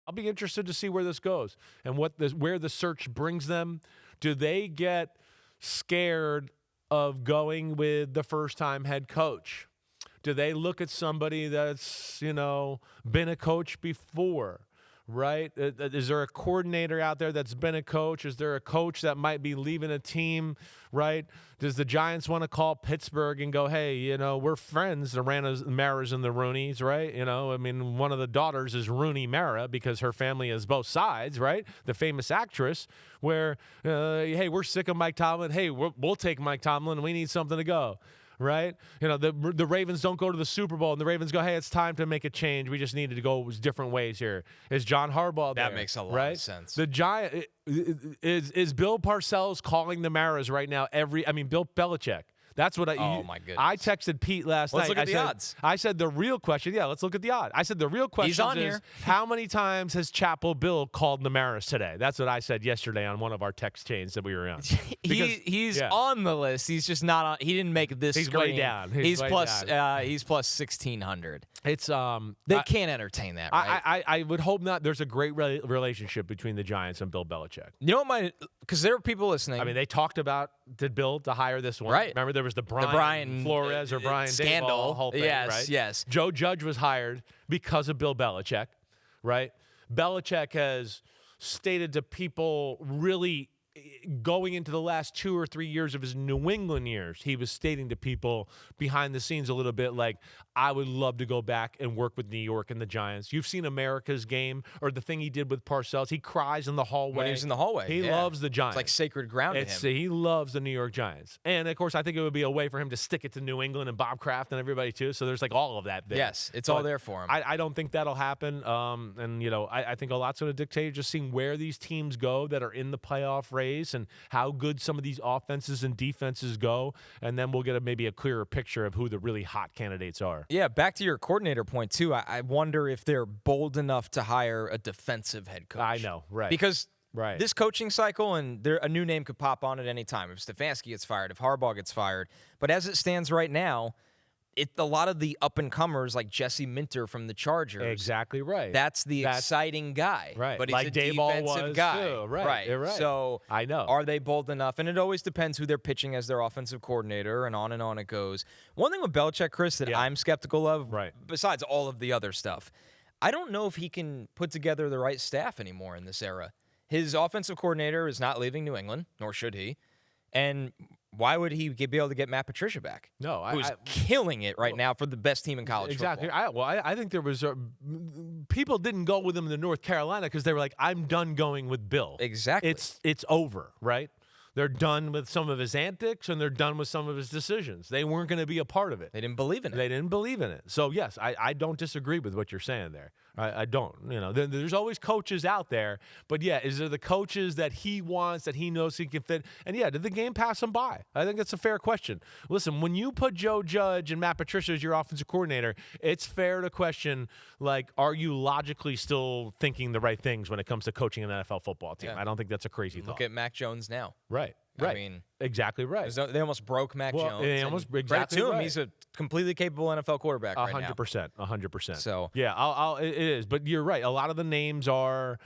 I'll be interested to see where this goes and where the search brings them. Do they get scared of going with the first-time head coach? Do they look at somebody that's, been a coach before, right? Is there a coordinator out there that's been a coach? Is there a coach that might be leaving a team, right? Does the Giants want to call Pittsburgh and go, hey, we're friends, the Maras and the Rooneys, right? One of the daughters is Rooney Mara because her family is both sides, right? The famous actress where, hey, we're sick of Mike Tomlin. Hey, we'll take Mike Tomlin. We need something to go. Right? The Ravens don't go to the Super Bowl, and the Ravens go, hey, it's time to make a change. We just needed to go different ways here. Is John Harbaugh there? That makes a lot of sense. The Giant is Bill Parcells calling the Maras right now Bill Belichick. That's what my goodness. I texted Pete last night. Let's look at the odds. I said the real question. Yeah, let's look at the odds. I said the real question is how many times has Chapel Bill called the Maras today? That's what I said yesterday on one of our text chains that we were on. He's on the list. He's just not on. He didn't make this. He's screen. way down. He's plus 1,600. It's they can't entertain that, right? I would hope not. There's a great relationship between the Giants and Bill Belichick. Because there are people listening. They talked about did Bill to hire this one. Right. Remember there was the Brian Flores or Brian scandal. Daboll whole thing, yes, right? yes. Joe Judge was hired because of Bill Belichick, right? Belichick has stated to people really going into the last 2 or 3 years of his New England years, he was stating to people behind the scenes a little bit like, I would love to go back and work with New York and the Giants. You've seen America's Game or the thing he did with Parcells. He cries in the hallway. When he's in the hallway. He loves the Giants. It's like sacred ground to him. He loves the New York Giants. And, of course, I think it would be a way for him to stick it to New England and Bob Kraft and everybody, too. So there's all of that there. Yes, it's all there for him. I don't think that'll happen. I think a lot's going to dictate just seeing where these teams go that are in the playoff race and how good some of these offenses and defenses go, and then we'll get maybe a clearer picture of who the really hot candidates are. Yeah, back to your coordinator point, too. I wonder if they're bold enough to hire a defensive head coach. I know, right. Because this coaching cycle, and a new name could pop on at any time. If Stefanski gets fired, if Harbaugh gets fired. But as it stands right now, a lot of the up-and-comers like Jesse Minter from the Chargers. Exactly right. That's exciting guy. Right. But he's like a Daboll defensive was guy. Too. Right. You're right. So I know. Are they bold enough? And it always depends who they're pitching as their offensive coordinator, and on it goes. One thing with Belichick, Chris, that I'm skeptical of, besides all of the other stuff, I don't know if he can put together the right staff anymore in this era. His offensive coordinator is not leaving New England, nor should he. And why would he be able to get Matt Patricia back? No, who's killing it right now for the best team in college exactly. football. I think there was people didn't go with him to North Carolina because they were like, I'm done going with Bill. Exactly. It's over, right? They're done with some of his antics, and they're done with some of his decisions. They weren't going to be a part of it. They didn't believe in it. So, yes, I don't disagree with what you're saying there. I don't. There's always coaches out there. But, yeah, is there the coaches that he wants, that he knows he can fit? And, yeah, did the game pass him by? I think that's a fair question. Listen, when you put Joe Judge and Matt Patricia as your offensive coordinator, it's fair to question, are you logically still thinking the right things when it comes to coaching an NFL football team? Yeah. I don't think that's a crazy thought. Look at Mac Jones now. Right. I mean, exactly right. They almost broke Mac Jones. They almost credit exactly to him. right. He's a completely capable NFL quarterback right now. 100%. So yeah, it is. But you're right. A lot of the names are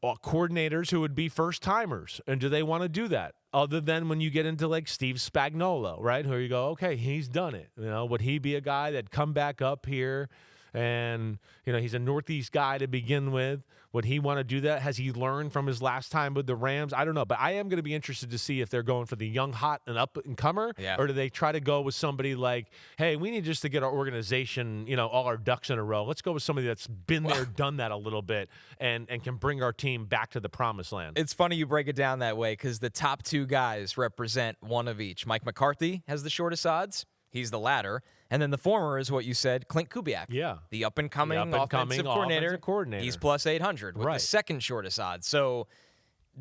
coordinators who would be first timers, and do they want to do that? Other than when you get into like Steve Spagnuolo, right? Where you go, okay, he's done it. Would he be a guy that come back up here? And, he's a Northeast guy to begin with. Would he want to do that? Has he learned from his last time with the Rams? I don't know. But I am going to be interested to see if they're going for the young, hot, and up-and-comer. Yeah. Or do they try to go with somebody like, hey, we need just to get our organization, all our ducks in a row. Let's go with somebody that's been there, done that a little bit, and can bring our team back to the promised land. It's funny you break it down that way because the top two guys represent one of each. Mike McCarthy has the shortest odds. He's the latter. And then the former is what you said, Clint Kubiak. Yeah. The up-and-coming offensive coordinator. He's plus 800 with the second shortest odds. So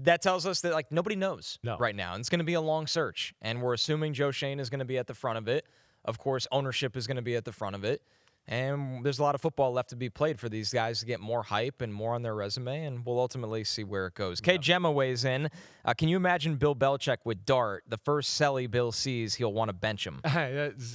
that tells us that nobody knows right now. And it's going to be a long search. And we're assuming Joe Shane is going to be at the front of it. Of course, ownership is going to be at the front of it. And there's a lot of football left to be played for these guys to get more hype and more on their resume, and we'll ultimately see where it goes. K. Gemma weighs in. Can you imagine Bill Belichick with Dart? The first celly Bill sees, he'll want to bench him.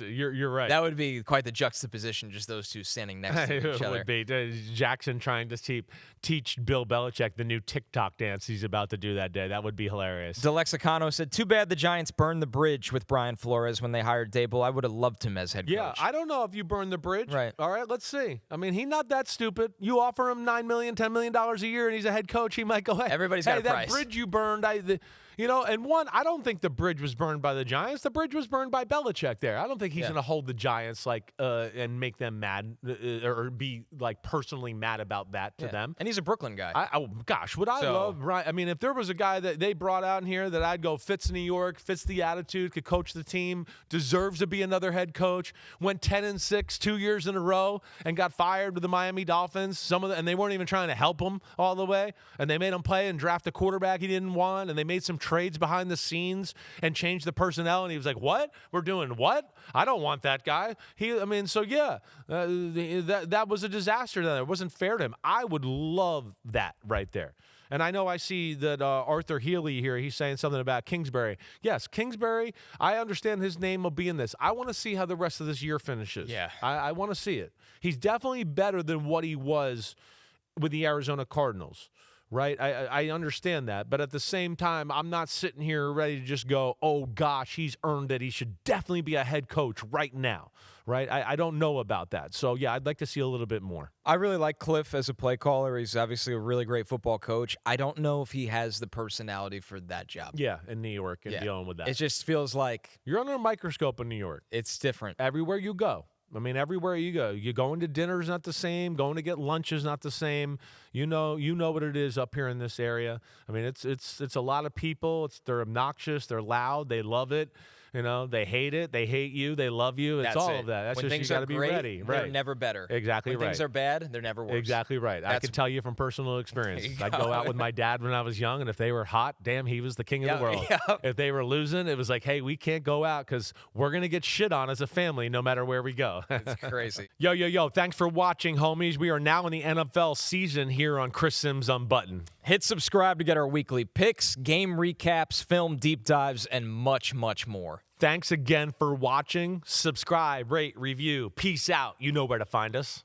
You're right. That would be quite the juxtaposition, just those two standing next to each other. It would be. Jackson trying to teach Bill Belichick the new TikTok dance he's about to do that day. That would be hilarious. DeLexicano said, too bad the Giants burned the bridge with Brian Flores when they hired Dable. I would have loved him as head coach. Yeah, I don't know if you burned the bridge. Right. All right, let's see. I mean, he's not that stupid. You offer him $9 million, $10 million a year, and he's a head coach. He might go, hey, everybody's got a price. That bridge you burned, I don't think the bridge was burned by the Giants. The bridge was burned by Belichick there. I don't think he's going to hold the Giants and make them mad or be personally mad about that to them. And he's a Brooklyn guy. I love Brian. I mean, if there was a guy that they brought out in here that I'd go fits New York, fits the attitude, could coach the team, deserves to be another head coach, went 10-6 2 years in a row, and got fired with the Miami Dolphins. And they weren't even trying to help him all the way, and they made him play and draft a quarterback he didn't want, and they made some trades behind the scenes and changed the personnel, and he was like, what? We're doing what? I don't want that guy. That was a disaster. It wasn't fair to him. I would love that right there. And I know I see that Arthur Healy here, he's saying something about Kingsbury. Yes, Kingsbury, I understand his name will be in this. I want to see how the rest of this year finishes. Yeah. I want to see it. He's definitely better than what he was with the Arizona Cardinals. Right? I understand that. But at the same time, I'm not sitting here ready to just go, oh, gosh, he's earned it. He should definitely be a head coach right now. Right? I don't know about that. So, yeah, I'd like to see a little bit more. I really like Cliff as a play caller. He's obviously a really great football coach. I don't know if he has the personality for that job. Yeah, in New York and dealing with that. It just feels like you're under a microscope in New York. It's different. Everywhere you go. I mean, everywhere you go, you're going to dinner's not the same. Going to get lunch is not the same. You know what it is up here in this area. I mean, it's a lot of people. They're obnoxious. They're loud. They love it. They hate it. They hate you. They love you. It's all of that. That's when just you got to be ready. They're right. never better. Exactly when right. Things are bad. They're never worse. Exactly right. I can tell you from personal experience. I'd go out with my dad when I was young, and if they were hot, damn, he was the king of the world. If they were losing, it was like, hey, we can't go out because we're going to get shit on as a family no matter where we go. It's crazy. Yo. Thanks for watching, homies. We are now in the NFL season here on Chris Simms Unbuttoned. Hit subscribe to get our weekly picks, game recaps, film deep dives, and much, much more. Thanks again for watching. Subscribe, rate, review. Peace out. You know where to find us.